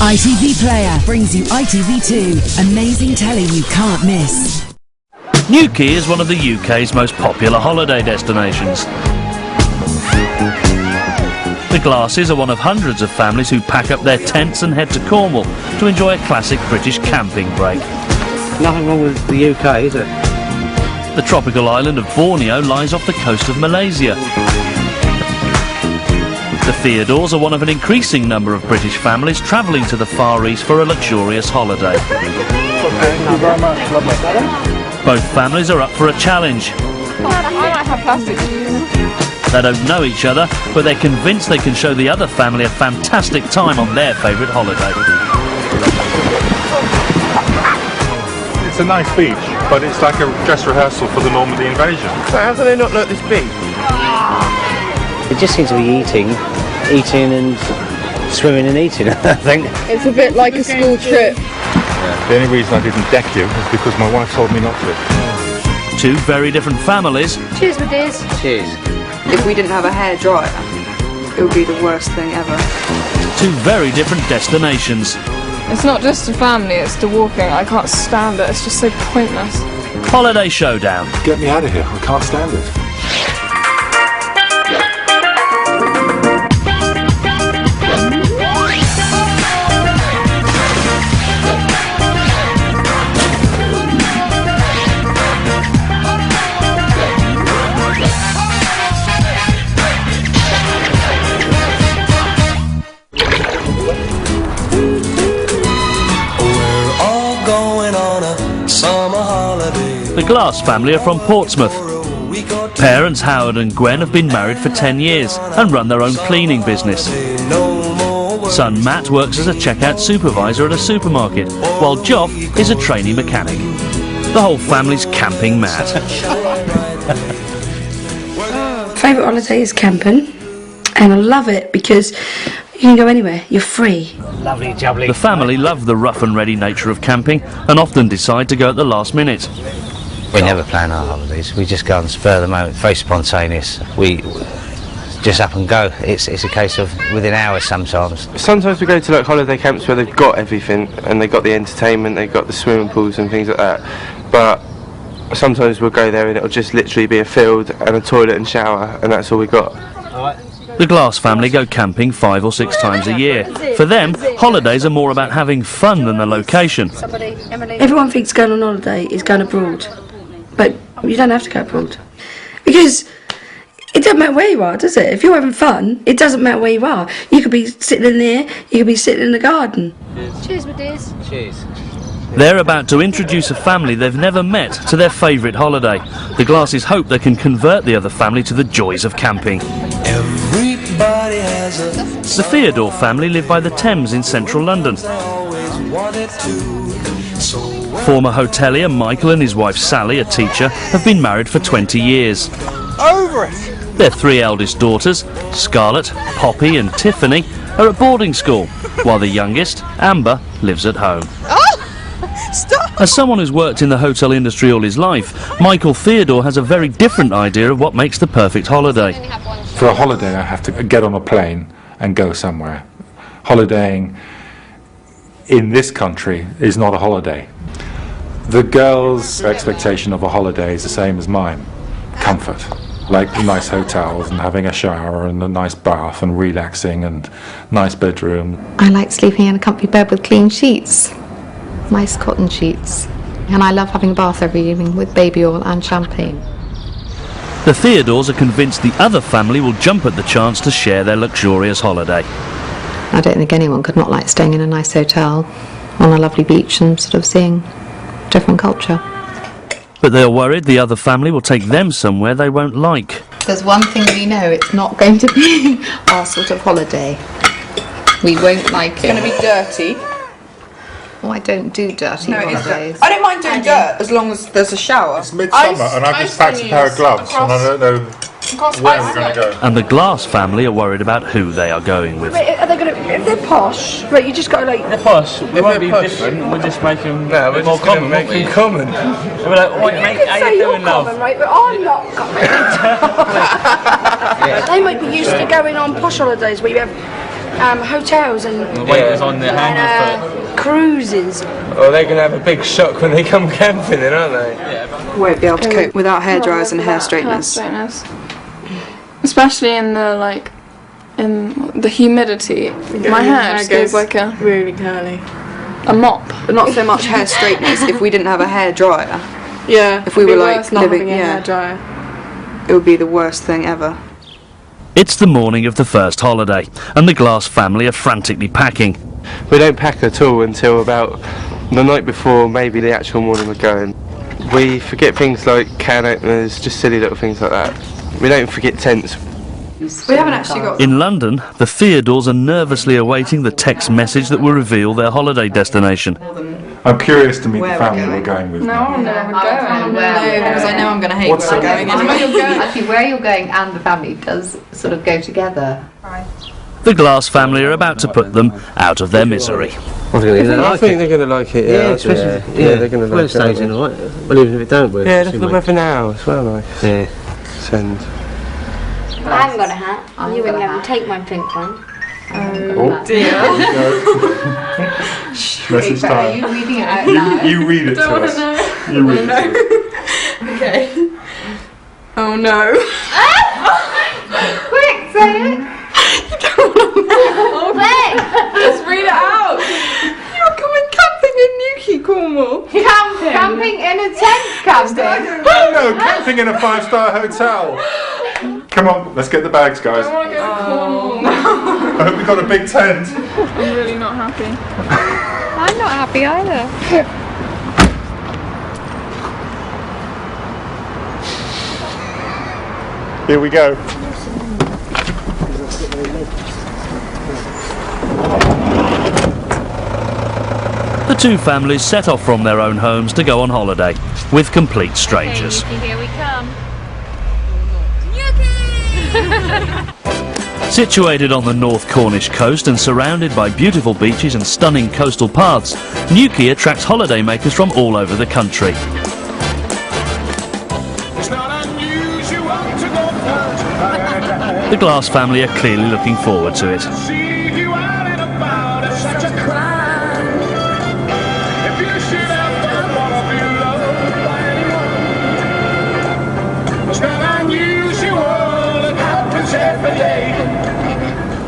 ITV Player brings you ITV2, amazing telly you can't miss. Newquay is one of the UK's most popular holiday destinations. The Glasses are one of hundreds of families who pack up their tents and head to Cornwall to enjoy a classic British camping break. Nothing wrong with the UK, is it? The tropical island of Borneo lies off the coast of Malaysia. The Theodores are one of an increasing number of British families travelling to the Far East for a luxurious holiday. Thank you very much, lovely. Both families are up for a challenge. I might have plastic shoes. They don't know each other, but they're convinced they can show the other family a fantastic time on their favourite holiday. It's a nice beach, but it's like a dress rehearsal for the Normandy invasion. So how do they not know this beach? It just seems to be eating and swimming and eating, I think. It's a bit like a school trip. Yeah, the only reason I didn't deck you is because my wife told me not to. Two very different families. Cheers, my dears. Cheers. If we didn't have a hairdryer, it would be the worst thing ever. Two very different destinations. It's not just the family, it's the walking. I can't stand it, it's just so pointless. Holiday Showdown. Get me out of here, I can't stand it. The Glass family are from Portsmouth. Parents Howard and Gwen have been married for 10 years and run their own cleaning business. Son Matt works as a checkout supervisor at a supermarket, while Joff is a trainee mechanic. The whole family's camping mad. Favourite holiday is camping, and I love it because you can go anywhere, you're free. Lovely jubbly. The family love the rough and ready nature of camping and often decide to go at the last minute. We never plan our holidays, we just go on spur of the moment, very spontaneous. We just up and go. It's a case of within hours sometimes. Sometimes we go to like holiday camps where they've got everything and they've got the entertainment, they've got the swimming pools and things like that. But sometimes we'll go there and it'll just literally be a field and a toilet and shower and that's all we got. The Glass family go camping 5 or 6 times a year. For them, holidays are more about having fun than the location. Everyone thinks going on holiday is going abroad, but you don't have to go abroad. Because it doesn't matter where you are, does it? If you're having fun, it doesn't matter where you are. You could be sitting in there, you could be sitting in the garden. Cheers, my dears. Cheers. They're about to introduce a family they've never met to their favourite holiday. The Glasses hope they can convert the other family to the joys of camping. The Theodore family live by the Thames in central London. Former hotelier Michael and his wife Sally, a teacher, have been married for 20 years. Over it! Their 3 eldest daughters, Scarlett, Poppy and Tiffany, are at boarding school, while the youngest, Amber, lives at home. Stop! As someone who's worked in the hotel industry all his life, Michael Theodore has a very different idea of what makes the perfect holiday. For a holiday I have to get on a plane and go somewhere. Holidaying in this country is not a holiday. The girls' expectation of a holiday is the same as mine. Comfort. Like nice hotels and having a shower and a nice bath and relaxing and nice bedroom. I like sleeping in a comfy bed with clean sheets. Nice cotton sheets. And I love having a bath every evening with baby oil and champagne. The Theodores are convinced the other family will jump at the chance to share their luxurious holiday. I don't think anyone could not like staying in a nice hotel on a lovely beach and sort of seeing different culture. But they're worried the other family will take them somewhere they won't like. There's one thing we know, it's not going to be our sort of holiday. We won't like it. It's going to be dirty. Oh, I don't do dirty holidays. I don't mind doing dirt as long as there's a shower. It's midsummer and I've just packed a pair of gloves and I don't know where we're going to go. And the Glass family are worried about who they are going with. Are they going to? If they're posh, right? You just got to like. They're posh. We won't be different. We'll just make them more common. Make them common. We're like, wait, mate, how you doing, love? Common, right? But I'm not common. They might be used to going on posh holidays where you have hotels and The waiters on the hangers, cruises. Oh, they're going to have a big shock when they come camping then, aren't they? Won't be able to cope without hair dryers and hair straighteners. Especially in the in the humidity. My hair just goes like a really curly. a mop. But not so much hair straighteners if we didn't have a hair dryer. Yeah. If we were like not living, having a hair dryer. it would be the worst thing ever. It's the morning of the first holiday, and the Glass family are frantically packing. We don't pack at all until about the night before, maybe the actual morning we're going. We forget things like can openers, just silly little things like that. We don't forget tents. We haven't actually got... In London, the Theodores are nervously awaiting the text message that will reveal their holiday destination. I'm curious to meet the family we're going with. No, I'm never going. No, because I know I'm going to hate What's where we're going anyway. Actually, where you're going and the family does sort of go together. The Glass family are about to put them out of their misery. I think they're going to like it, yeah. Especially, they're going to like it. Well, even if it don't work. Yeah, look at the weather now, it's well nice. Yeah. Send. I haven't got a hat. You wouldn't let me take my pink one. Oh dear. Message time. Are you reading it out loud? You read it to us. You read it to us. Okay. Oh no. Quick, say it! Let's read it out. You're going camping in Newquay, Cornwall. Camping in a tent camping. Oh no, camping in a 5-star hotel. Come on, let's get the bags, guys. I want to go to Cornwall. I hope we got a big tent. I'm really not happy. I'm not happy either. Here we go. The two families set off from their own homes to go on holiday with complete strangers. Here we come. Situated on the North Cornish coast and surrounded by beautiful beaches and stunning coastal paths, Newquay attracts holidaymakers from all over the country. The Glass family are clearly looking forward to it.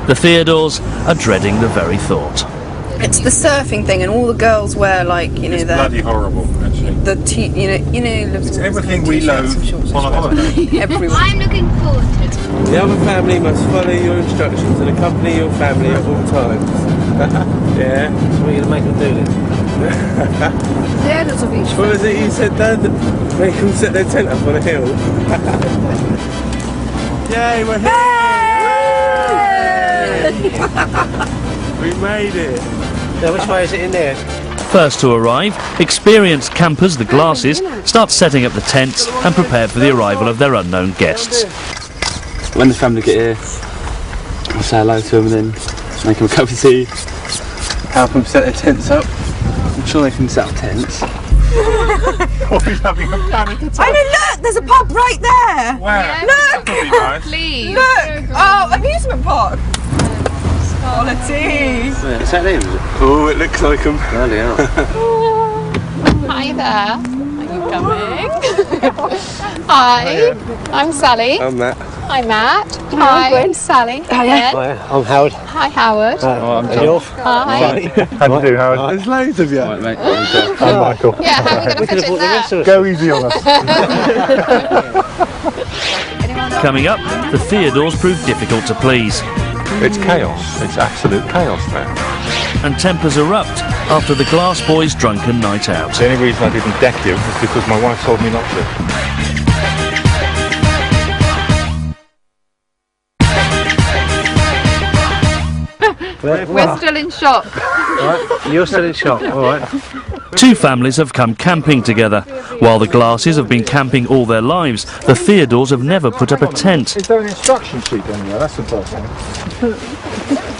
The Theodores are dreading the very thought. It's the surfing thing, and all the girls wear like It's bloody horrible, actually. It's everything we loathe on a holiday. Everyone. I'm looking forward to it. The other family must follow your instructions and accompany your family at all times. Yeah. So what are you going to make them do then? Yeah, that's a beach. What was it you said, Dad? Make them set their tent up on a hill. Yay, we're here! We made it. Now, which way is it in there? First to arrive, experienced campers, the Glasses, start setting up the tents and prepare for the arrival of their unknown guests. When the family get here, I'll say hello to them and then make them a cup of tea. Help them set their tents up. I'm sure they can set up tents. Corey's having a panic attack. I know, look, there's a pub right there. Wow. Look. That'll be nice. Please. Look. Oh, amusement park. Quality. Is that them? Oh, it looks like them. Bloody hell. Hi there. Are you coming? Hi. I'm Sally. I'm Matt. Hi Matt. Hi. I'm Sally. Hi. I'm Howard. Hi Howard. I'm And you're? Hi. How do you do, Howard? There's loads of you. Right, mate. I'm Michael. Yeah, how are we going We to could fit have in brought the rest there? of us. Go easy on us. Coming up, the Theodores prove difficult to please, It's chaos. It's absolute chaos there. and tempers erupt after the Glass boys' drunken night out. The only reason I didn't deck you was because my wife told me not to. We're still in shock. Alright, you're still in shock, alright. Two families have come camping together. While the Glasses have been camping all their lives, the Theodores have never put up a tent. Is there an instruction sheet anywhere? That's the first thing.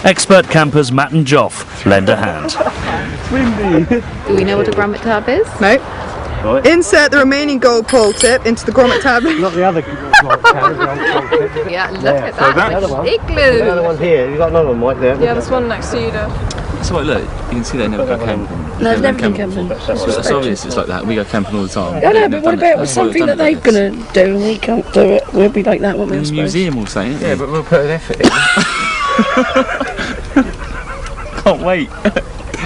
Expert campers Matt and Joff lend a hand. Do we know what a grommet tub is? No. Insert the remaining gold pole tip into the grommet tablet. Not the other tablet. Yeah, look at So that. that's Igloo. The other one's here. You've got another one right there. Yeah, there's one next to you there. So look, you can see they never go camping. No, I've never been camping. It's obvious it's like that. We go camping all the time. I know, but what about with something that they're going to do and we can't do it? We'll be like that, won't we? The museum will say it. Yeah, but we'll put an effort in. Can't wait.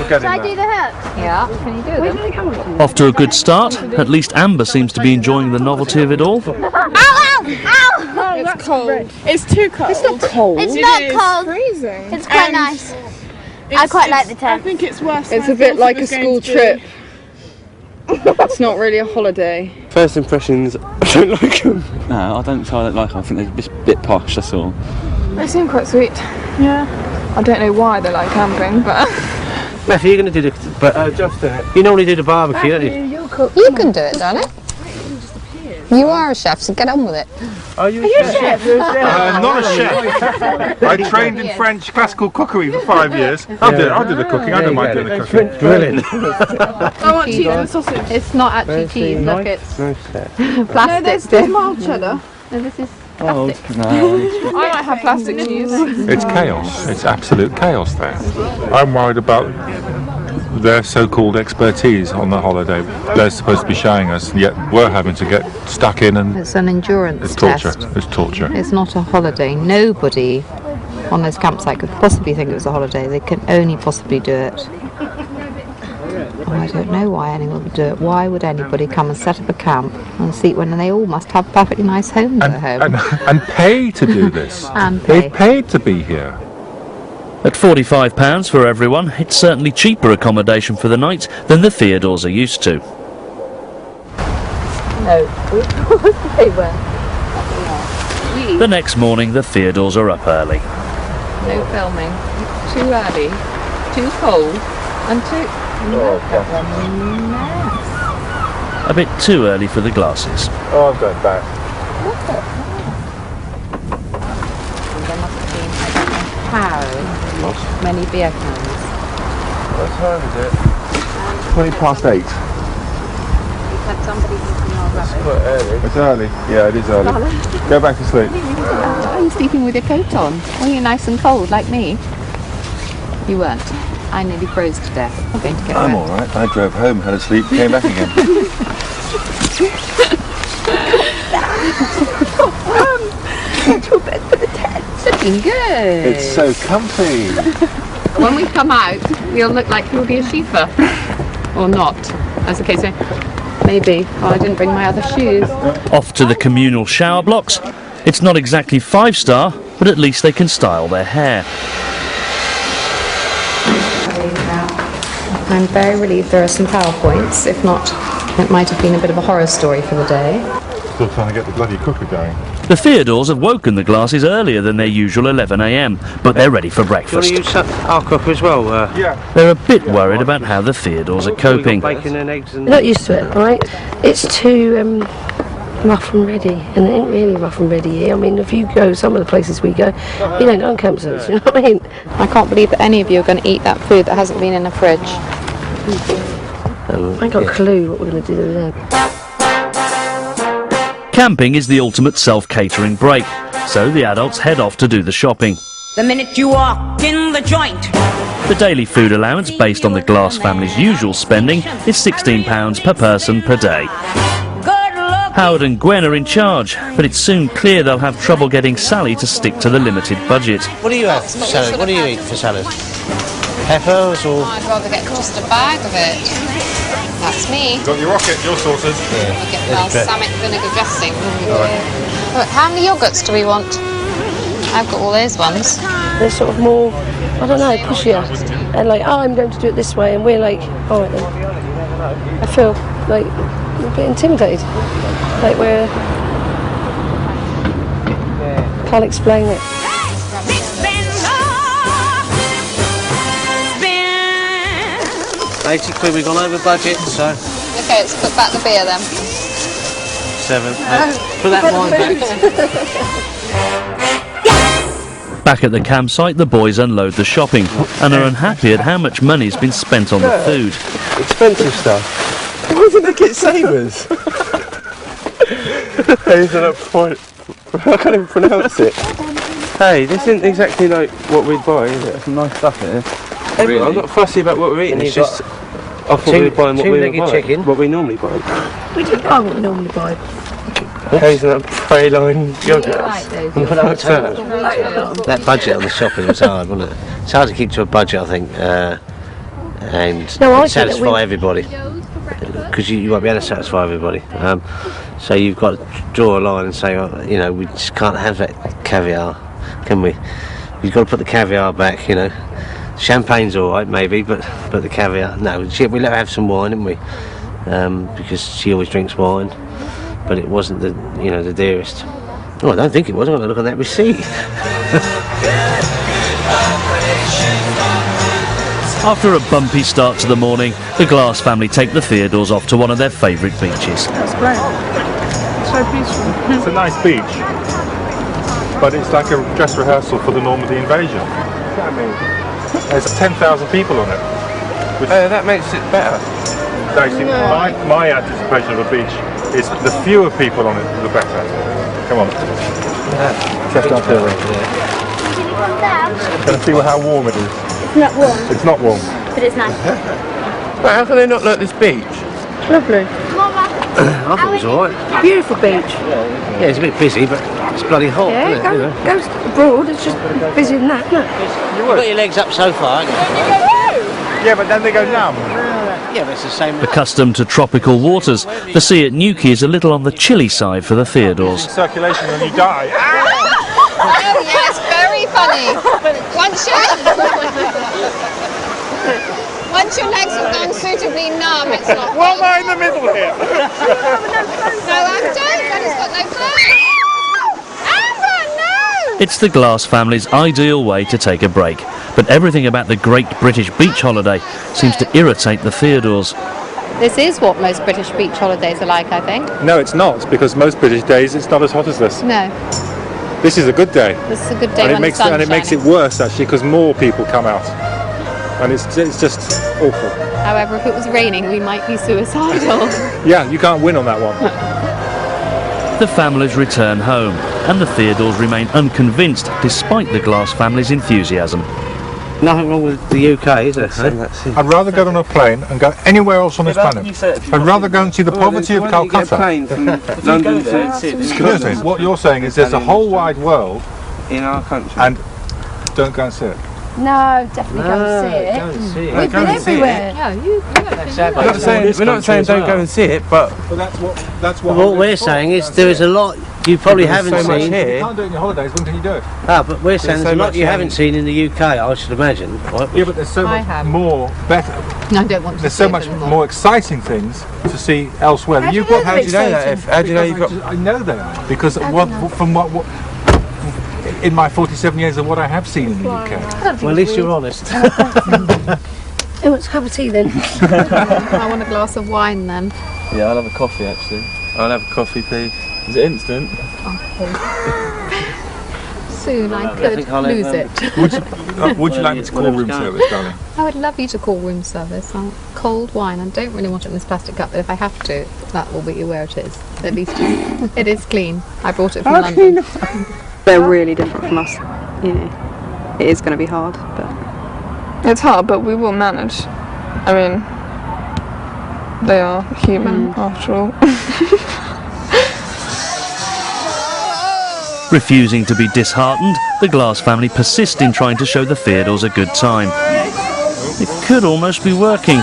Should I do the hook? Yeah, can you do them? Off to a good start. At least Amber seems to be enjoying the novelty of it all. Ow, ow, ow! It's cold. It's too cold. It's not cold. It's not cold. freezing. It's quite nice. I quite like the tent. I think it's worse. It's a bit like a school trip. It's not really a holiday. First impressions, I don't like them. No, I don't like them. I think they're just a bit posh, that's all. They seem quite sweet. Yeah. I don't know why they like camping, but... Matthew, you're going to do the... But Just in it. you normally do the barbecue, don't you? You can do it, darling. You are a chef, so get on with it. Are you a chef? Not a chef. I trained in French classical cookery for 5 years. I'll do the cooking. I don't mind doing the cooking. Brilliant. I want cheese and sausage. It's not actually cheese, look, it's No chef. plastic. There's mild cheddar. No, this is Oh, plastic. no. I might have plastic cheese. It's chaos. It's absolute chaos there. I'm worried about their so-called expertise on the holiday. They're supposed to be showing us, yet we're having to get stuck in, and It's an endurance it's torture. test. It's torture. It's not a holiday. Nobody on this campsite could possibly think it was a holiday. They can only possibly do it. I don't know why anyone would do it. Why would anybody come and set up a camp and sleep when they all must have perfectly nice homes at home? And pay to do this. And pay. They've paid to be here. At £45 for everyone, it's certainly cheaper accommodation for the night than the Theodores are used to. No, they were. The next morning, the Theodores are up early. No filming. Too early, too cold, and too... A bit too early for the glasses. Oh, I'm going back. There must have been how many beer cans. What time is it? 8:20. We've had somebody eating our rubbish. Quite early. It's early. Yeah, it is early. Go back to sleep. Are you sleeping with your coat on? Or are you nice and cold like me? You weren't. I nearly froze to death. I'm going to get I'm wet. all right. I drove home, had a sleep, came back again. Your bed for the tent. Looking good. It's so comfy. When we come out, we'll look like we'll be a sheefer. Or not, as the case may. Maybe. Oh, I didn't bring my other shoes. Off to the communal shower blocks. It's not exactly 5-star, but at least they can style their hair. I'm very relieved there are some PowerPoints. If not, it might have been a bit of a horror story for the day. Still trying to get the bloody cooker going. The Theodores have woken the glasses earlier than their usual 11 a.m, but they're ready for Do you want breakfast. to use our cooker as well? Yeah. They're a bit worried about how the Theodores are coping. Bacon and eggs and... They're not used to it, right? It's too rough and ready, and it ain't really rough and ready here. I mean, if you go some of the places we go, you don't go on campsites, you know what I mean? I can't believe that any of you are going to eat that food that hasn't been in a fridge. I ain't got a clue what we're going to do with them. Camping is the ultimate self-catering break, so the adults head off to do the shopping. The minute you walk in the joint. The daily food allowance, based on the Glass family's usual spending, is £16 per person per day. Howard and Gwen are in charge, but it's soon clear they'll have trouble getting Sally to stick to the limited budget. What do you have for salad? What do you eat for salad? Peppers or... I'd rather get just a bag of it. That's me. Got your rocket, your sauces. I'll get balsamic vinegar dressing. Look, how many yogurts do we want? I've got all those ones. They're sort of more, I don't know, pushier. And like, oh, I'm going to do it this way, and we're like, all right then. I feel like a bit intimidated. Like we're... Can't explain it. 80 quid, we've gone over budget, so... Okay, let's put back the beer then. 7. Put that wine back. Back at the campsite, the boys unload the shopping and are unhappy at how much money's been spent on the food. Expensive stuff. Why didn't they get sabres? Hazelnut point. I can't even pronounce it. Hey, this isn't exactly like what we'd buy, is it? Some nice stuff here. Really? I'm not fussy about what we're eating, it's just I thought we were buying what we normally buy. We do buy what we normally buy. Hazelnut praline yoghurt. That budget on the shopping was hard, wasn't it? It's hard to keep to a budget, I think, and satisfy everybody, because you won't be able to satisfy everybody. So you've got to draw a line and say, you know, we just can't have that caviar, can we? You've got to put the caviar back, you know. Champagne's all right, maybe, but the caviar, no. We let her have some wine, didn't we? Because she always drinks wine, but it wasn't the dearest. Oh, I don't think it was. I'm going to look at that receipt. After a bumpy start to the morning, the Glass family take the Theodores off to one of their favourite beaches. That's great. So peaceful. It's a nice beach, but it's like a dress rehearsal for the Normandy invasion. There's 10,000 people on it. That makes it better. Actually, my anticipation of a beach is the fewer people on it, the better. Come on. Just up here. Going to see how warm it is. It's not warm. It's not warm. But it's nice. But how can they not like this beach? It's lovely. I thought it was alright. Beautiful beach. Yeah, it's a bit busy, but it's bloody hot, Yeah, isn't it? go abroad, it's just busier than that, isn't it? You've got your legs up so far, haven't you? Yeah, but then they go numb. Yeah, but it's the same. Accustomed to tropical waters, the sea at Newquay is a little on the chilly side for the Theodores. Circulation when you die. Oh yes, very funny. Once your legs have gone suitably numb, it's not. Why am I in the middle here? No, Amber, Daddy's got no clothes. Amber, no! It's the Glass family's ideal way to take a break, but everything about the great British beach holiday seems to irritate the Theodores. This is what most British beach holidays are like, I think. No, it's not, because most British days it's not as hot as this. No, This is a good day. this is a good day And when the sun's it makes it shining. worse actually, because more people come out. And it's just awful. However, if it was raining, we might be suicidal. Yeah, you can't win on that one. The families return home, and the Theodores remain unconvinced despite the Glass family's enthusiasm. Nothing wrong with the UK, is there? I'd rather get on a plane and go anywhere else on this planet. I'd rather go and see the poverty of Calcutta. London to Seriously, what you're saying is there's a whole wide world in our country. and don't go and see it. No, definitely go and see it. Go and see it. We've been everywhere. We're not saying don't go and see it, but that's What we're saying is there is a lot you probably haven't so much seen. here. You can't do it in your holidays, when can you do it? But we're saying so there's a lot much you here. haven't seen in the UK, I should imagine. Right? Yeah, but there's so I much have. more better. I don't want to There's see so it much anymore. more exciting things to see elsewhere. How do you You've got- know how do you know that? How do you know you've got? I know they are because in my 47 years of what I have seen in the UK. Well, at least you're honest. Who wants a cup of tea then? I want a glass of wine then. Yeah, I'll have a coffee actually. I'll have a coffee, please. Is it instant? Soon I think could I'll have, lose it. Would you like me to call room service, darling? I would love you to call room service. I want cold wine. I don't really want it in this plastic cup, but if I have to, that will be where it is. At least it is clean. I brought it from London. They're really different from us. You know, it is going to be hard, but It's hard, but we will manage. I mean, they are human after all. Refusing to be disheartened, the Glass family persist in trying to show the Theodores a good time. It could almost be working.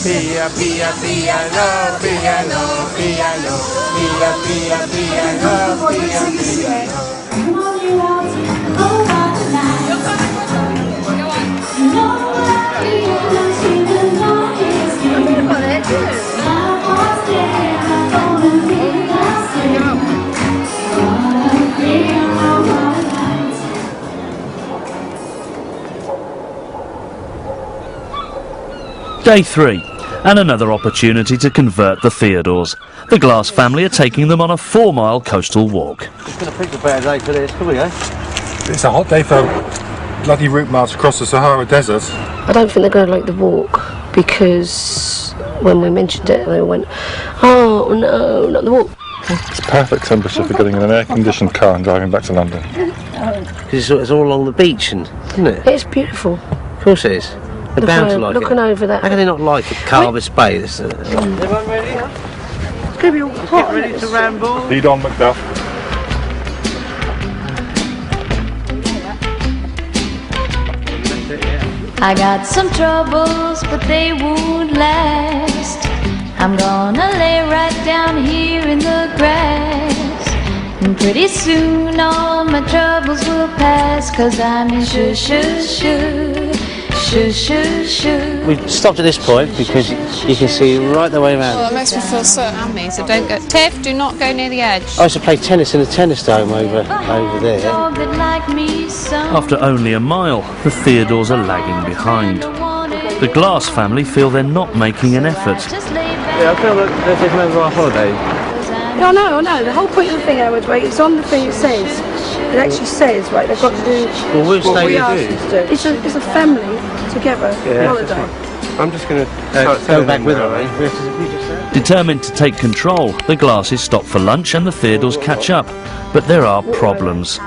Pia, pia, piano, piano, piano, pia, pia, piano, pia, Day 3, and another opportunity to convert the Theodores. The Glass family are taking them on a 4-mile coastal walk. It's going to pick a better day for this, can we, eh? It's a hot day for bloody route march across the Sahara Desert. I don't think they're going to like the walk, because when we mentioned it, they went, "Oh no, not the walk." It's perfect temperature for getting in an air-conditioned car and driving back to London. Because it's all along the beach, isn't it? It's beautiful. Of course it is. They're bound to like it. Looking over that. How can they not like it? Carbis Bay. Everyone ready? It's going to be all hot. Get ready to ramble. Lead on, Macduff. I got some troubles, but they won't last. I'm gonna lay right down here in the grass, and pretty soon all my troubles will pass, 'cause I'm in shoo shoo shoo, shoo shoo shoo. We've stopped at this point because you can see right the way around. Well, that makes me feel sick. So don't go. Tiff, do not go near the edge. I used to play tennis in a tennis dome over there. Dog that like me some. After only a mile, the Theodores are lagging behind. The Glass family feel they're not making an effort. Yeah, I feel like they're taking over our holiday. Yeah, I know. The whole point of the thing, Edward, right, it's on the thing it says. It actually says, right, they've got to do Well, we'll what stay we with asked you. us to do. It's a family together holiday. I'm just going to Go back with her, eh? Determined to take control, the Glasses stop for lunch and the Theodores catch up. But there are problems.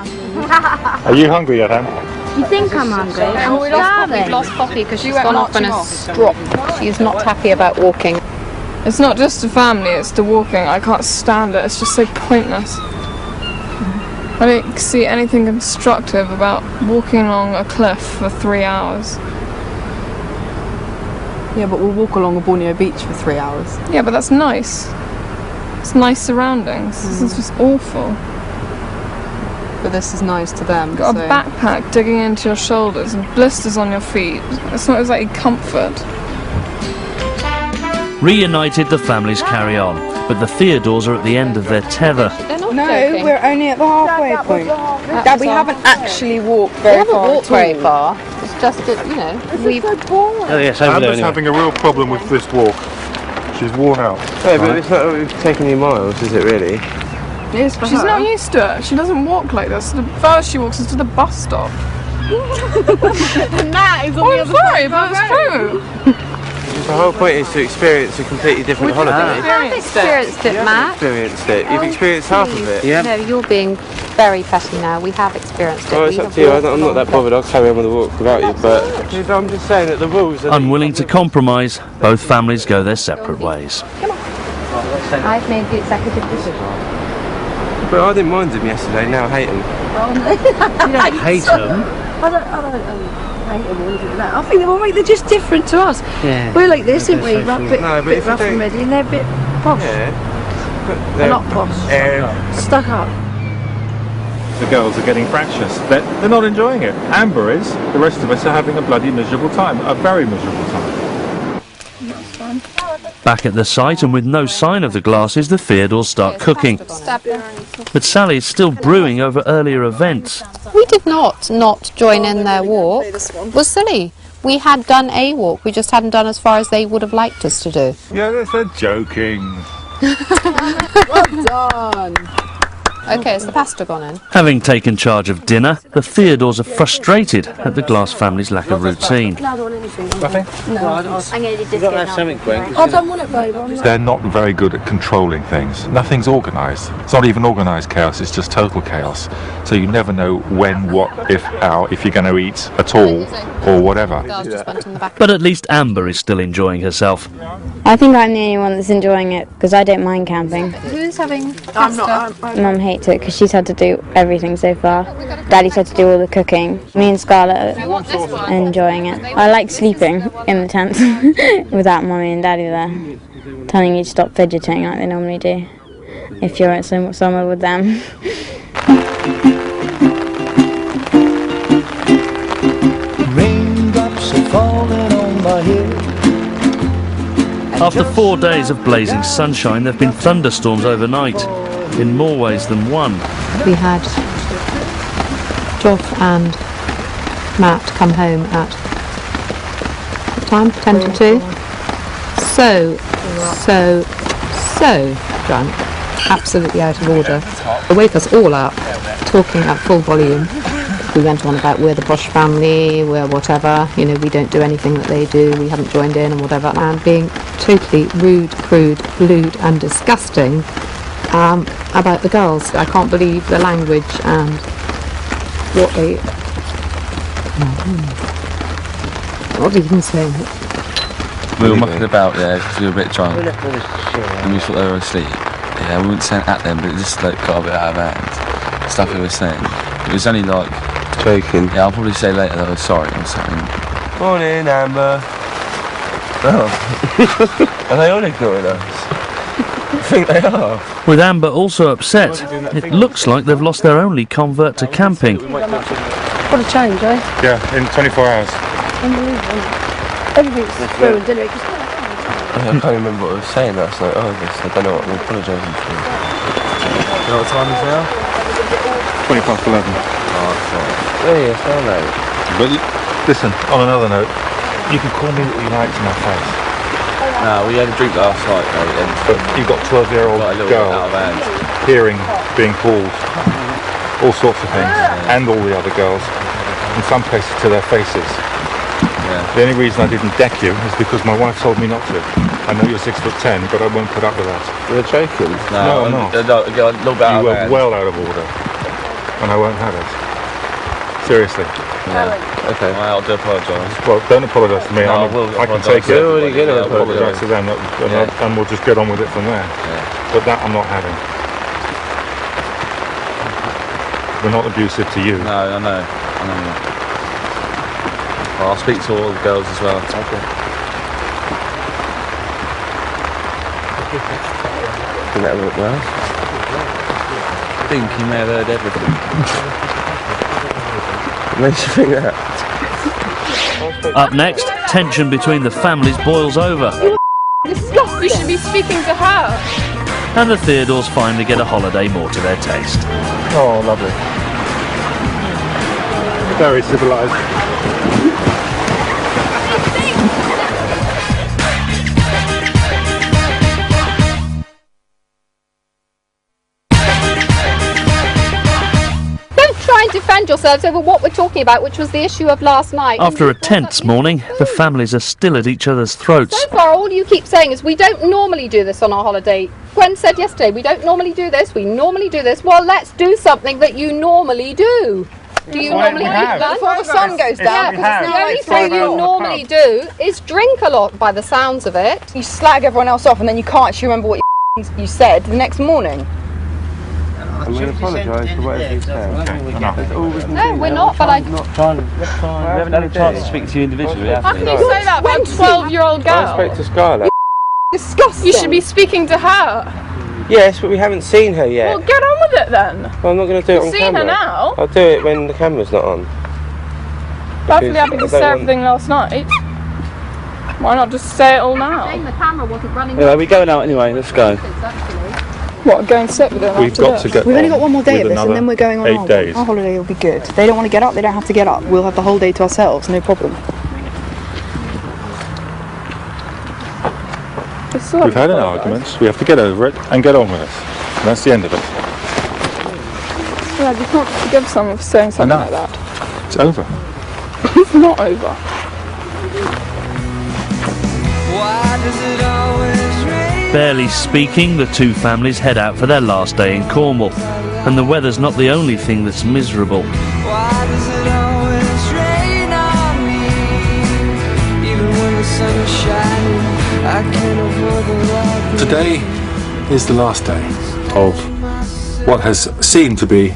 Are you hungry yet, Anne? You think I'm hungry? I'm We've starving. lost Poppy because she's went gone off on a marching strop. She's not happy about walking. It's not just the family, it's the walking. I can't stand it. It's just so pointless. I don't see anything constructive about walking along a cliff for 3 hours. Yeah, but we'll walk along a Borneo beach for 3 hours. Yeah, but that's nice. It's nice surroundings. This is just awful. But this is nice to them. Got so. a backpack digging into your shoulders and blisters on your feet. It's not exactly comfort. Reunited, the families carry on, but the Theodores are at the end of their tether. They're not No, joking. we're only at the halfway point. Dad, we haven't actually walked very We haven't far. walked very far. It's just that, you know, we've. Oh yes, over there Amber's anyway. having a real problem with this walk. She's worn out. No, but it's not we've taken any miles, is it really? She's not used to it. She doesn't walk like this. The first she walks is to the bus stop. And that is on the I'm other sorry, side. but it's true. The whole point is to experience a completely different holiday. I've experienced it, Matt. Experienced it. You've experienced half of it. Yeah. No, you're being very petty now. We have experienced it. Well, We it's up have to you. walked I'm not that along bothered. I'll carry on with the walk without you. But I'm just saying that the rules are. Unwilling to compromise, both families go their separate ways. I've made the executive decision. But I didn't mind them yesterday. Now I hate them. You don't hate them. I don't hate them or anything like that. I think they're all right. They're just different to us. Yeah. We're like this, aren't we? so Rough, full. bit, No, but bit if you rough and don't- ready, and they're a bit posh. Yeah. But They're not posh. Stuck up. The girls are getting fractious. They're not enjoying it. Amber is. The rest of us are having a bloody miserable time. A very miserable time. Back at the site and with no sign of the Glasses, the Theodores start cooking. But Sally is still brewing over earlier events. We did not join in their walk. It was silly. We had done a walk. We just hadn't done as far as they would have liked us to do. Yeah, they're joking. Well done. Okay, has the pasta gone in? Having taken charge of dinner, the Theodores are frustrated at the Glass family's lack of routine. Another one, anything. Nothing? No. I'm going to do this. You've got to have something, Gwen. I don't want it, babe. I'm not. They're not very good at controlling things. Nothing's organised. It's not even organised chaos, it's just total chaos. So you never know when, what, if, how, if you're going to eat at all, or whatever. Girls just went in the back. But at least Amber is still enjoying herself. I think I'm the only one that's enjoying it because I don't mind camping. Who's having pasta? I'm not. Mum hates it because she's had to do everything so far. Daddy's had to do all the cooking. Me and Scarlett are enjoying it. I like sleeping in the tent without Mummy and Daddy there, telling you to stop fidgeting like they normally do if you're at somewhere with them. Raindrops are falling on my head. After 4 days of blazing sunshine, there have been thunderstorms overnight, in more ways than one. We had Joff and Matt come home at what time? 10 to 2. So drunk, absolutely out of order. They wake us all up, talking at full volume. We went on about we're the posh family, we're whatever, you know, we don't do anything that they do, we haven't joined in and whatever, and being totally rude, crude, lewd and disgusting about the girls. I can't believe the language and what did he say? We were mucking about, yeah, because we were a bit drunk and we thought they were asleep. Yeah, we weren't saying at them, but it just like got a bit out of hand. Stuff we were saying. It was only like joking. Yeah, I'll probably say later that I was sorry or something. Morning, Amber. Oh. Are they all ignoring us? I think they are. With Amber also upset, it looks like they've lost their only convert to camping. What a change, eh? Yeah, in 24 hours. Unbelievable. Everything's ruined, isn't it? I can't remember what I was saying last night. Oh, I don't know what I'm apologising for. You know what time it is now? 20 past 11. Oh, that's right. Oh, yeah, so late. But listen, on another note, you can call me what you like to my face. No, we had a drink last night, mate, but you've got 12-year-old girl hearing, being called, all sorts of things, and all the other girls, in some cases to their faces. Yeah. The only reason I didn't deck you is because my wife told me not to. I know you're 6'10", but I won't put up with that. You're joking? No, I'm not. You were well out of order, and I won't have it. Seriously. Yeah. Okay. I'll do apologise. Well, don't apologise to me. No, I can take it. You're already going to apologise to them, and we'll just get on with it from there. Yeah. But that I'm not having. We're not abusive to you. No, I know. Well, I'll speak to all the girls as well. Okay. Did that work well? I think he may have heard everything. What makes you think that? Up next, tension between the families boils over, You should be speaking to her. and the Theodores finally get a holiday more to their taste. Oh, lovely. Very civilised. Defend yourselves over what we're talking about, which was the issue of last night. After a tense morning, the families are still at each other's throats. So far, all you keep saying is we don't normally do this on our holiday. Gwen said yesterday, we don't normally do this, we normally do this. Well, let's do something that you normally do. Do you normally do that? Before the sun goes down, because the only thing you normally do is drink a lot by the sounds of it. You slag everyone else off and then you can't actually remember what you said the next morning. I'm going to apologise for whatever you said. No, we're not, but We haven't had a chance to speak to you individually, have How we? can you say that about a 12-year-old girl? I spoke to Scarlett. Disgusting. You should be speaking to her. Yes, but we haven't seen her yet. Well, get on with it then. Well, I'm not going to do it on You've seen camera. her now. I'll do it when the camera's not on. Perfectly happy to say everything last night. Why not just say it all now? The camera wasn't running. Anyway, we're going out anyway, let's go. What, go and sit with them We've after got this? to get We've only got one more day with of this and then we're going on 8 days. Our holiday will be good. They don't want to get up, they don't have to get up. We'll have the whole day to ourselves, no problem. We've had an argument, we have to get over it and get on with it. And that's the end of it. Yeah, you can't forgive someone for saying something like that. It's over. It's not over. Why does it always rain? Barely speaking, the two families head out for their last day in Cornwall. And the weather's not the only thing that's miserable. Why does it always rain on me? Even when the sun is shining, I can't avoid the light. Today is the last day of what has seemed to be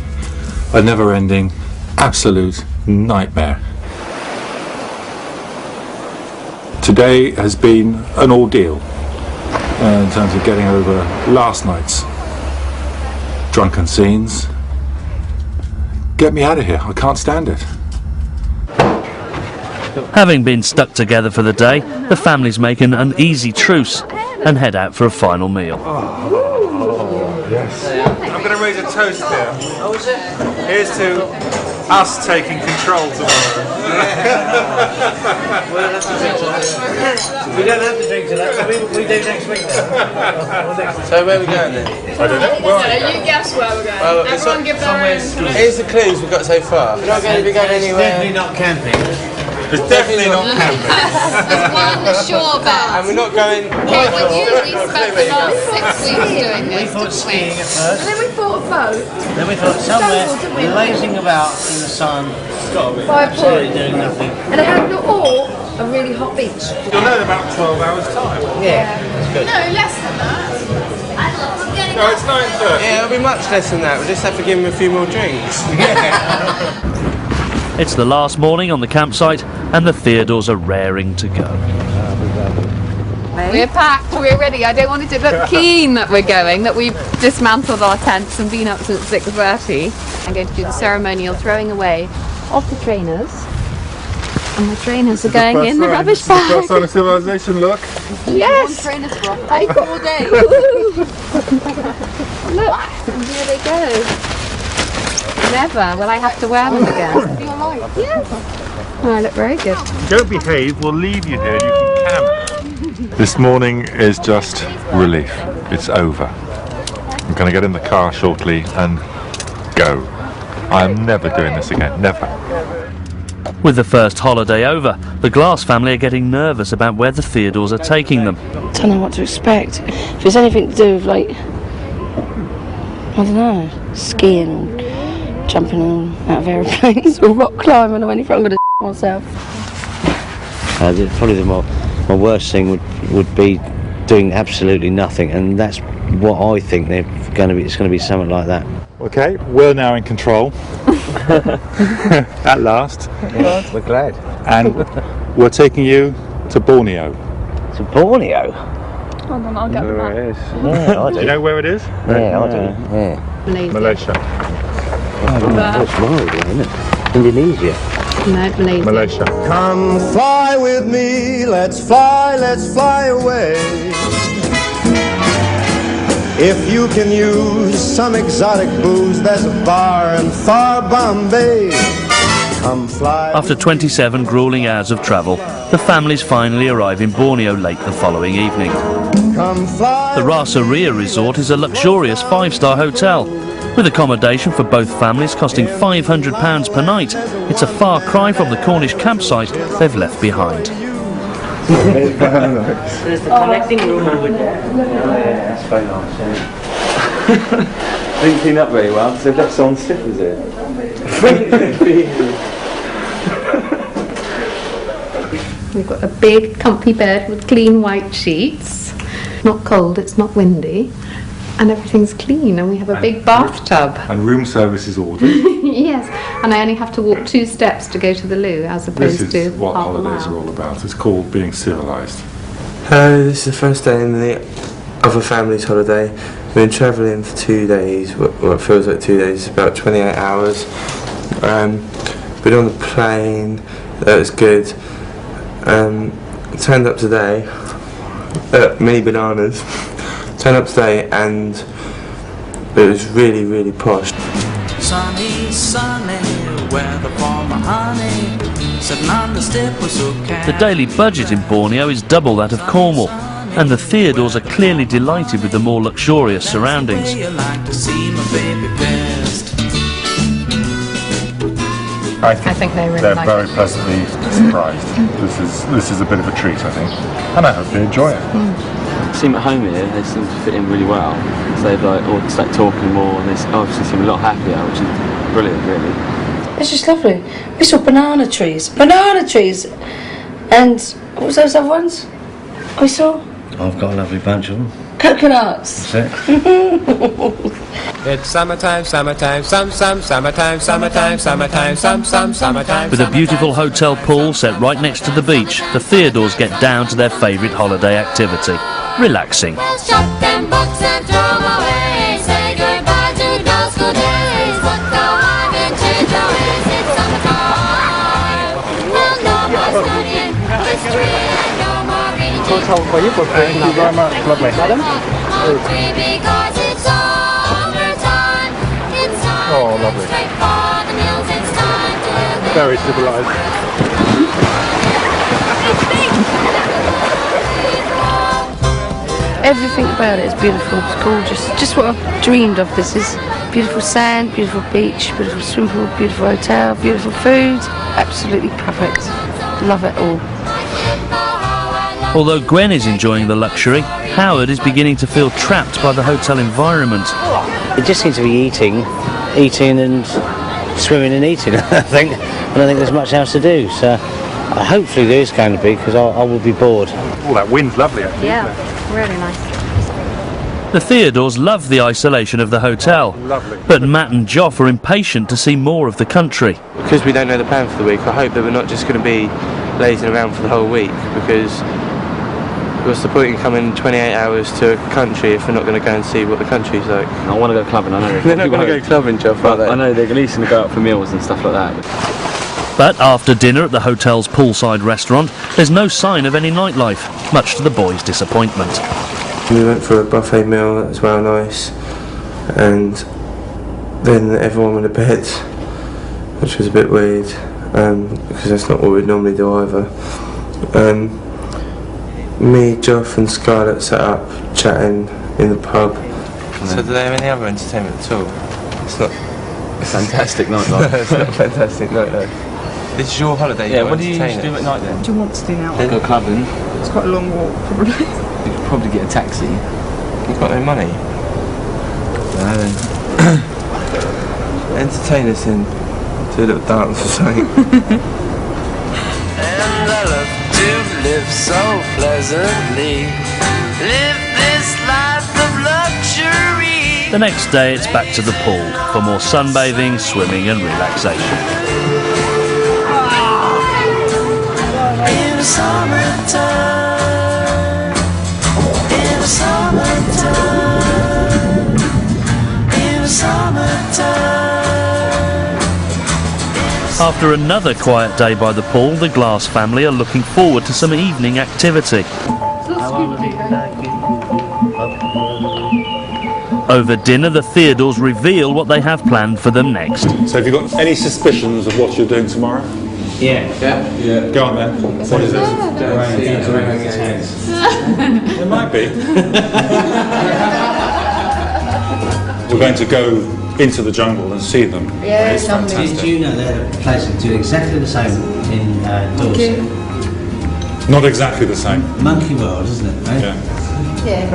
a never-ending, absolute nightmare. Today has been an ordeal in terms of getting over last night's drunken scenes. Get me out of here, I can't stand it. Having been stuck together for the day, the families make an uneasy truce and head out for a final meal. Yes. I'm going to raise a toast here. Here's to us taking control tomorrow. We don't have to drink to that, but we do next week. So where are we going then? I don't know. Well, You guess where we're going. Well, Everyone give their own. here's the clues we've got so far. We're not going to be going anywhere. Definitely not camping. it's definitely not camping. There's one shore bet. And we're not going. Okay, well, usually spent the last 6 weeks doing We this, thought didn't skiing we? at first. And then we bought a boat. Then we thought somewhere lazing about in the sun, By a absolutely pool. doing nothing. And I had or a really hot beach. You'll know in about 12 hours time. Yeah, that's good. No, less than that. No, it's 9:30. Yeah, it'll be much less than that. We'll just have to give him a few more drinks. It's the last morning on the campsite and the Theodores are raring to go. We're packed, we're ready. I don't want it to look keen that we're going, that we've dismantled our tents and been up since 6:30. I'm going to do the ceremonial throwing away of the trainers. And the trainers are going in the rubbish bag. First sign of civilization, look. Yes! Trainers for all day. Look, and here they go. Never will I have to wear them again. Yes. Oh, I look very good. Don't behave, we'll leave you here and you can camp. This morning is just relief. It's over. I'm going to get in the car shortly and go. I'm never doing this again, never. With the first holiday over, the Glass family are getting nervous about where the Theodores are taking them. Don't know what to expect. If it's anything to do with like, I don't know, skiing or jumping out of aeroplanes or rock climbing or anything, I'm going to myself. Probably my worst thing would be doing absolutely nothing, and that's what I think they're going to be. It's going to be something like that. Okay, we're now in control. At last. Yeah, we're glad. And we're taking you to Borneo. To Borneo? Hold on, I'll get the map. Yeah, I do. Do you know where it is? Yeah, I do. Yeah. Malaysia. That's wild, isn't it? Indonesia. No, Malaysia. Come fly with me, let's fly away. If you can use some exotic booze, there's a bar in far Bombay. Come fly. After 27 grueling hours of travel, the families finally arrive in Borneo late the following evening. Come fly. The Rasaria Resort is a luxurious 5-star hotel, with accommodation for both families costing £500 per night. It's a far cry from the Cornish campsite they've left behind. There's the connecting room over there. Oh, yeah, that's very nice. Didn't clean up very well, so that's on slippers here. We've got a big comfy bed with clean white sheets. Not cold, it's not windy. And everything's clean, and we have a big bathtub. And room service is ordered. Yes, and I only have to walk 2 steps to go to the loo, as opposed This to is what half a holidays mile. are all about. It's called being civilised. This is the first day in the other family's holiday. We've been travelling for 2 days, well it feels like 2 days, about 28 hours. Been on the plane, that was good. Turned up today, mini bananas. Turned up today and it was really, really posh. Sunny, sunny, weather for my honey. Sitting on the step was okay. The daily budget in Borneo is double that of Cornwall, and the Theodores are clearly delighted with the more luxurious surroundings. I think they really they're like very it. pleasantly surprised. This is a bit of a treat, I think, and I hope they enjoy it. Seem at home here, they seem to fit in really well. So they've all start talking more, and they obviously seem a lot happier, which is brilliant, really. It's just lovely. We saw banana trees, and what was those other ones we saw? I've got a lovely bunch of them. Coconuts. That's it. It's summertime, summertime, summertime, summertime, summertime, summertime. With a beautiful hotel pool set right next to the beach, the Theodores get down to their favourite holiday activity, relaxing. Shut them books and throw 'em away. Say goodbye to those good days. Put the life and change your ways. It's summertime. And no more studying history and no more reading. Thank you very much, lovely. Hungry because it's summertime. It's time. Oh, lovely. Straight for the mills. It's time. Very civilised. Everything about it is beautiful, it's gorgeous. Just what I've dreamed of. This is beautiful sand, beautiful beach, beautiful swimming pool, beautiful hotel, beautiful food. Absolutely perfect. Love it all. Although Gwen is enjoying the luxury, Howard is beginning to feel trapped by the hotel environment. It just seems to be eating and swimming and eating, I think. I don't think there's much else to do, so hopefully there is going to be, because I will be bored. Oh, that wind's lovely, actually. Yeah, really nice. The Theodores love the isolation of the hotel, but Matt and Joff are impatient to see more of the country. Because we don't know the plan for the week, I hope that we're not just going to be lazing around for the whole week, because what's the point in coming 28 hours to a country if we're not going to go and see what the country's like? I want to go clubbing, I know. They're not going to go clubbing, Joff, are they? I know, they're at least going to go out for meals and stuff like that. But after dinner at the hotel's poolside restaurant, there's no sign of any nightlife, much to the boys' disappointment. We went for a buffet meal, that was well nice, and then everyone went to bed, which was a bit weird, because that's not what we'd normally do either. Me, Joff and Scarlett sat up chatting in the pub. So do they have any other entertainment at all? It's not fantastic nightlife. It's not fantastic nightlife. This is your holiday. Yeah, what do you usually do at night then? What do you want to do now? Go clubbing. It's quite a long walk, probably. You could probably get a taxi. You've got no money. No, then. Entertain us in. Do a little dance or something. And I love to live so pleasantly. Live this life of luxury. The next day it's back to the pool for more sunbathing, swimming and relaxation. In the summertime, in the summertime, in the summertime. After another quiet day by the pool, the Glass family are looking forward to some evening activity. Over dinner, the Theodores reveal what they have planned for them next. So have you got any suspicions of what you're doing tomorrow? Yeah. Go on then. What is it? It might be. We're going to go into the jungle and see them. Yeah, it's fantastic. Did you know that the places do exactly the same in Dorset? Not exactly the same. Monkey World, isn't it? Right? Yeah.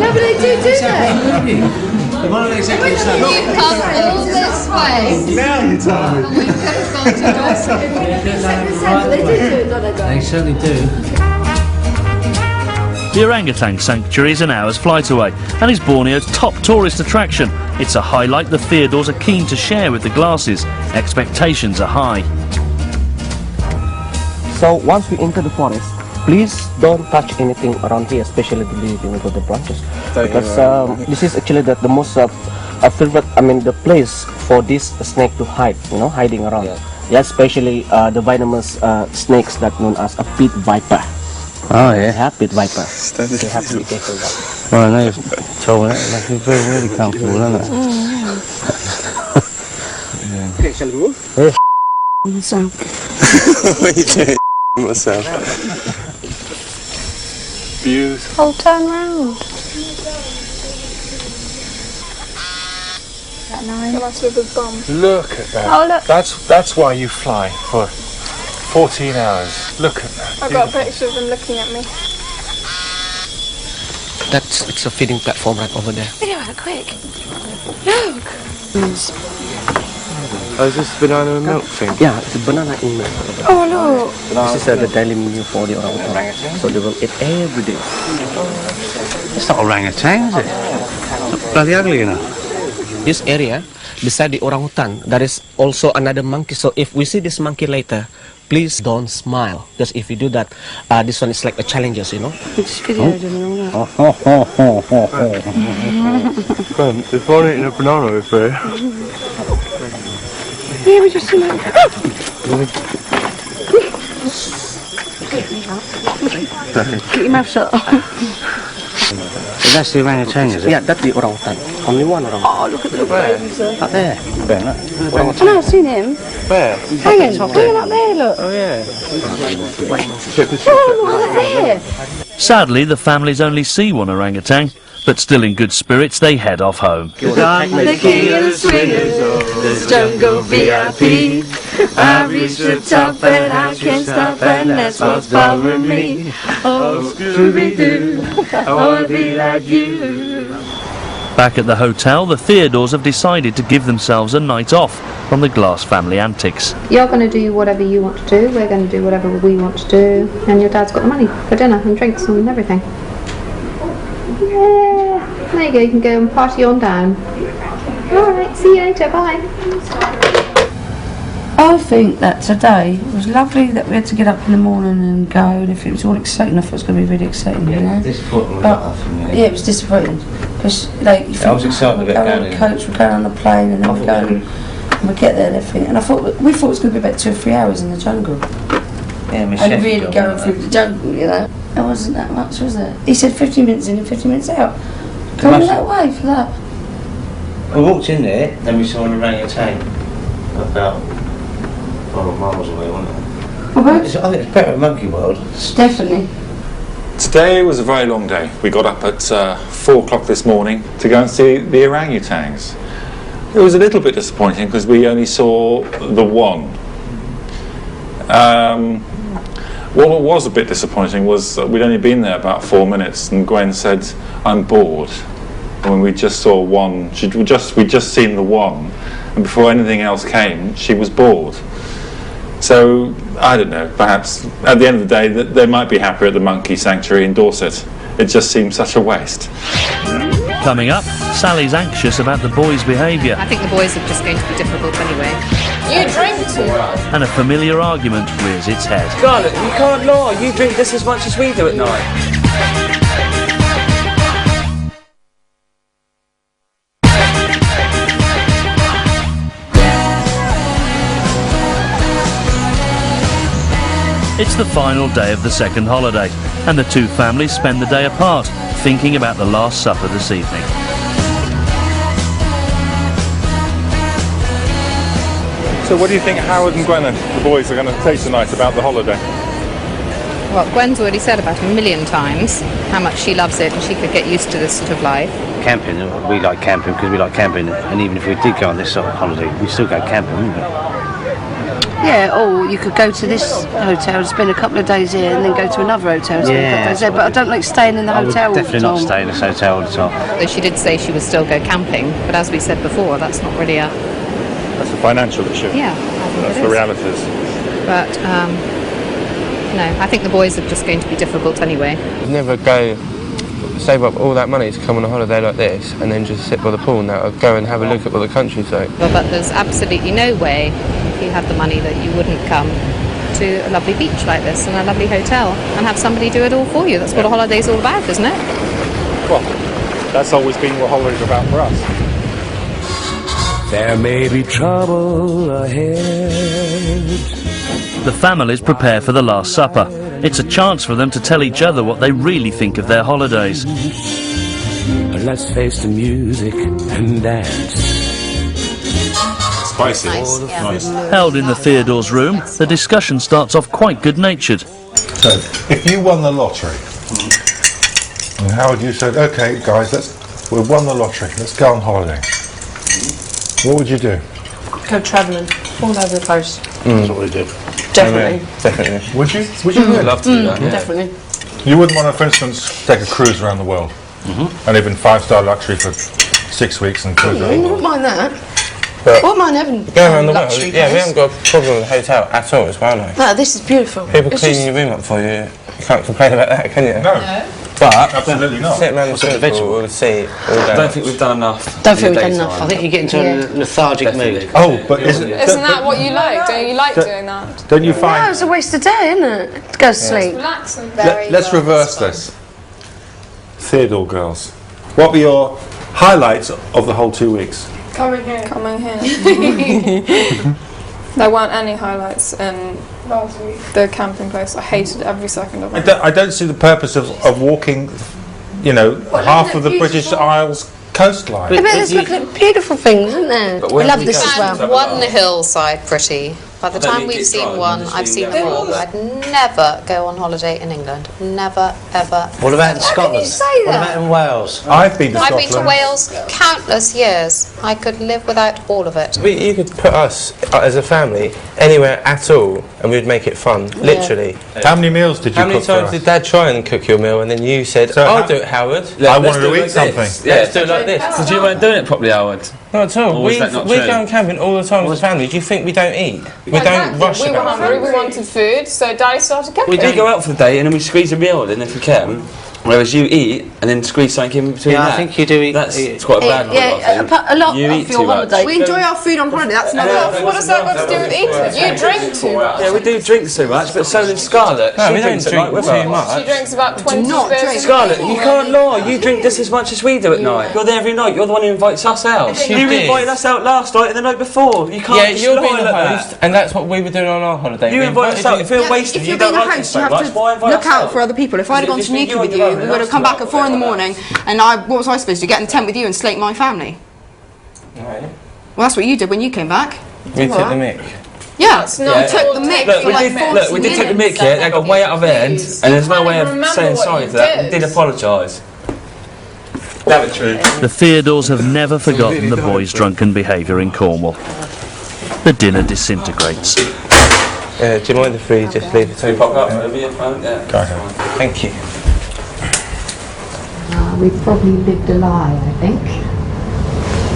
No, but they do they? They want to exactly the same. You've come all this way. Now you tell me. And we could have gone to Dorset. They do it, don't they? They certainly do. The orangutan sanctuary is an hour's flight away and is Borneo's top tourist attraction. It's a highlight the Theodores are keen to share with the Glasses. Expectations are high. So once we enter the forest, please don't touch anything around here, especially the branches, because this is actually the most favorite. I mean, the place for this snake to hide, hiding around. Yeah, especially the venomous snakes that known as a pit viper. Oh yeah. Yeah, pit viper. So you have to be careful of that. Well, I know you've told it. Makes me feel really comfortable, doesn't it? Okay, shall we move? Yeah. Myself. What are you doing? Myself. Beautiful. Oh, turn round. That must be a big bum. Look at that. Oh, look. That's why you fly for 14 hours. Look at that. I've got a picture of them looking at me. It's a feeding platform right over there. Video it quick. Look. Oh, is this banana and milk thing? Yeah, it's a banana in milk. Oh look. This is the daily menu for the orangutan. So they will eat every day. It's not orangutan, is it? It's bloody ugly, This area, beside the orangutan, there is also another monkey. So if we see this monkey later, please don't smile. Because if you do that, this one is like a challenge, Which video did you know If I eating a banana with her. Yeah, we just seen that. Get your mouth shut. That's the orangutan, is it? Yeah, that's the orangutan. Only one orangutan. Oh, look at the little babies there. Up there. Ben, look. I know, I've seen him. Where? Hanging up there, look. Oh yeah. Oh, look there. Sadly, the families only see one orangutan, but still in good spirits, they head off home. I'm the king of the swingers, the jungle VIP. I reach the top and I can't stop, and that's what's bothering me. Oh, Scooby-Doo, I wanna be like you. Back at the hotel, the Theodores have decided to give themselves a night off from the Glass family antics. You're going to do whatever you want to do, we're going to do whatever we want to do, and your dad's got the money for dinner and drinks and everything. Yeah, there you go, you can go and party on down. Alright, see you later, bye. I think that today it was lovely that we had to get up in the morning and go, and if it was all exciting, I thought it was going to be really exciting, you know. Disappointing. Yeah, it was disappointing. Because, like, you I was excited we're about going on the coach, we're going on the plane, and then we're going, and we get there and everything. And we thought it was going to be about 2 or 3 hours in the jungle. Yeah, and really going through the jungle, you know. It wasn't that much, was it? He said 15 minutes in and 15 minutes out. Going that way for that. We walked in there, and we saw an orangutan about 5 miles away, wasn't it? I think it's better at Monkey World. Definitely. Today was a very long day. We got up at 4 o'clock this morning to go and see the orangutans. It was a little bit disappointing because we only saw the one. What was a bit disappointing was that we'd only been there about 4 minutes, and Gwen said, "I'm bored." And when we just saw one, we'd just seen the one, and before anything else came, she was bored. So, I don't know, perhaps at the end of the day they might be happier at the monkey sanctuary in Dorset. It just seems such a waste. Coming up, Sally's anxious about the boys' behaviour. I think the boys are just going to be difficult anyway. You drink too much. And a familiar argument rears its head. Scarlett, you can't lie. You drink just as much as we do at night. It's the final day of the second holiday, and the two families spend the day apart, thinking about the Last Supper this evening. So what do you think Howard and Gwen and the boys are going to say tonight about the holiday? Well, Gwen's already said about 1 million times how much she loves it and she could get used to this sort of life. Camping, we like camping because we like camping, and even if we did go on this sort of holiday, we'd still go camping, wouldn't we? Yeah, or you could go to this hotel, spend a couple of days here, and then go to another hotel, spend a couple of days there. But I don't like staying in the hotel all the time. Definitely not stay in this hotel all the time. Though she did say she would still go camping, but as we said before, that's not really a... That's a financial issue. Yeah, I think that's it the is. realities. But, no, I think the boys are just going to be difficult anyway. Never go save up all that money to come on a holiday like this and then just sit by the pool. Now I'd go and have a look at what the country's like. Well, but there's absolutely no way, if you had the money, that you wouldn't come to a lovely beach like this and a lovely hotel and have somebody do it all for you. That's what a holiday's all about, isn't it? Well, that's always been what holidays are about for us. There may be trouble ahead. The families prepare for the Last Supper. It's a chance for them to tell each other what they really think of their holidays. Let's face the music and dance. Spicy. Nice. Held in the Theodore's room, the discussion starts off quite good-natured. So, if you won the lottery, and Howard, you said, "Okay, guys, we've won the lottery. Let's go on holiday." What would you do? Go travelling all over the place. That's what we do. Definitely. Definitely. Would you? Would you? I'd love to do that. Yeah. Definitely. You wouldn't want to, for instance, take a cruise around the world and live in 5-star luxury for 6 weeks and cruise I around the wouldn't world? mind that. But I wouldn't mind having go around the world. luxury Yeah, we place. haven't got a problem with the hotel at all as well. Like. No, this is beautiful. People It's cleaning just- your room up for you. You can't complain about that, can you? No. But Absolutely not. sit around the swimming pool or the sea all day. I don't think we've done enough. Don't think in the we've done daytime. enough. I think you get into a lethargic mood. Oh, but isn't that what you like? Don't you like doing that? Don't you No, find? it's a waste of day, isn't it? To go to sleep. Relaxing. Let's reverse this. Theodore girls, what were your highlights of the whole 2 weeks? Coming here. There weren't any highlights in the camping place. I hated every second of it. I don't see the purpose of walking, you know, half of the British Isles coastline. Yeah, but there's got beautiful things, isn't there? I love this as well. One hillside pretty. By the time we've seen one, I've seen them all. I'd never go on holiday in England. Never, ever. What about in Scotland? How can you say What that? about in Wales? I've been to I've Scotland. been to Wales countless years. I could live without all of it. You could put us as a family anywhere at all and we'd make it fun, literally. How many meals did you How many cook for times us? did Dad try and cook your meal and then you said, I'll do it, Howard. I wanted to eat something. Let's do it like this. Did you weren't doing it properly, Howard? Not at all. Or was that not We true? go on camping all the time as a family. Do you think we don't eat? We don't rush We were about hungry, we food. wanted food, so Daddy started cooking. We do go out for the day and then we squeeze a meal in if we can. Whereas you eat and then squeeze something in between Yeah, that. I think you do eat. That's quite a bad habit, I think. A lot You of eat your too much. holiday. We enjoy our food on holiday, that's another... What does that got to do with eating? You drink too much. Yeah, we do drink too much, but so does Scarlett. No, She we don't drinks at drink night with too us. much. She drinks about 20 not spirits. drink. Scarlett, you can't lie. You drink just as much as we do at night. You're there every night. You're the one who invites us out. You You did. invited us out last night and the night before. You can't Yeah, just you're lie being the like host, that. and that's what we were doing on our holiday. You We invite us out. If you're wasted, If you you're don't being a like host, us you so have much. Why to invite look us out for other people. If I'd have gone to Just think Nuki you're with on you, your own, we and would have us come two back at 4 in the morning, and what was I supposed to do? Get in the tent with you and slate my family? No. Well, that's what you did when you came back. We took the mick. Yeah, not we took the mick Look, for we like did, 40 look, we did take the mick minutes. here. They got way out of hand, and there's no way of remember saying what sorry you to that. We did. did apologise. Damn it, true. The Theodores have never forgotten the boys' drunken behaviour in Cornwall. The dinner disintegrates. Do you mind if we just leave the table? Pop up over your phone, yeah. Go ahead. Thank you. We've probably lived a lie, I think,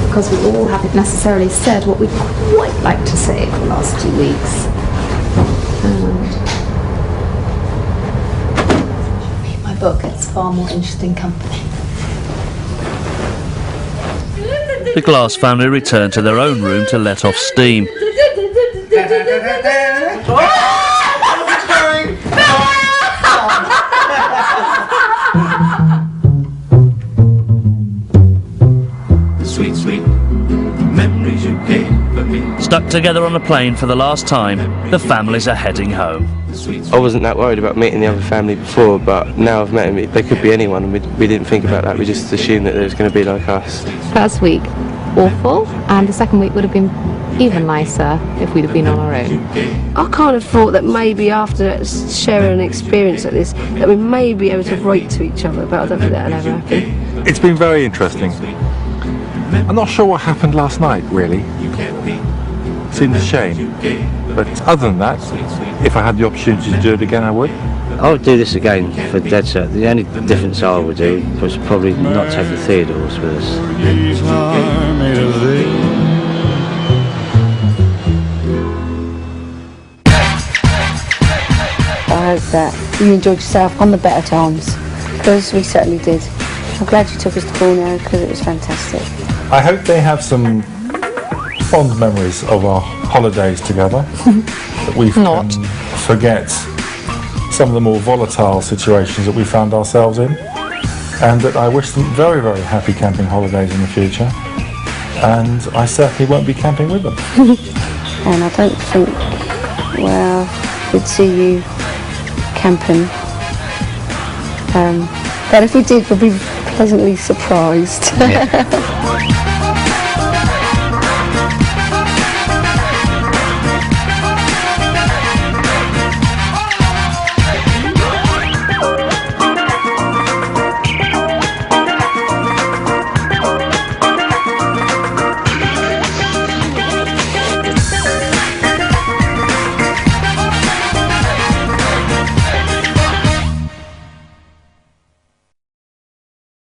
because we all haven't necessarily said what we'd quite like to say for the last 2 weeks. Read my book, it's far more interesting company. The Glass family return to their own room to let off steam. Sweet, sweet memories you gave me. Stuck together on a plane for the last time, the families are heading home. I wasn't that worried about meeting the other family before, but now I've met them, they could be anyone, and we didn't think about that. We just assumed that they was going to be like us. First week, awful, and the second week would have been even nicer if we'd have been on our own. I kind of thought that maybe after sharing an experience like this, that we may be able to write to each other, but I don't think that'll ever happen. It's been very interesting. I'm not sure what happened last night, really. Seems a shame. But other than that, if I had the opportunity to do it again, I would. I would do this again for dead cert. The only difference I would do was probably not take the Theodores with us. I hope that you enjoyed yourself on the better times, because we certainly did. I'm glad you took us to Borneo, because it was fantastic. I hope they have some fond memories of our holidays together. That we can forget some of the more volatile situations that we found ourselves in. And that I wish them very, very happy camping holidays in the future. And I certainly won't be camping with them. And I don't think, well, we'd see you camping. But if we did, we'd be pleasantly surprised. Yeah.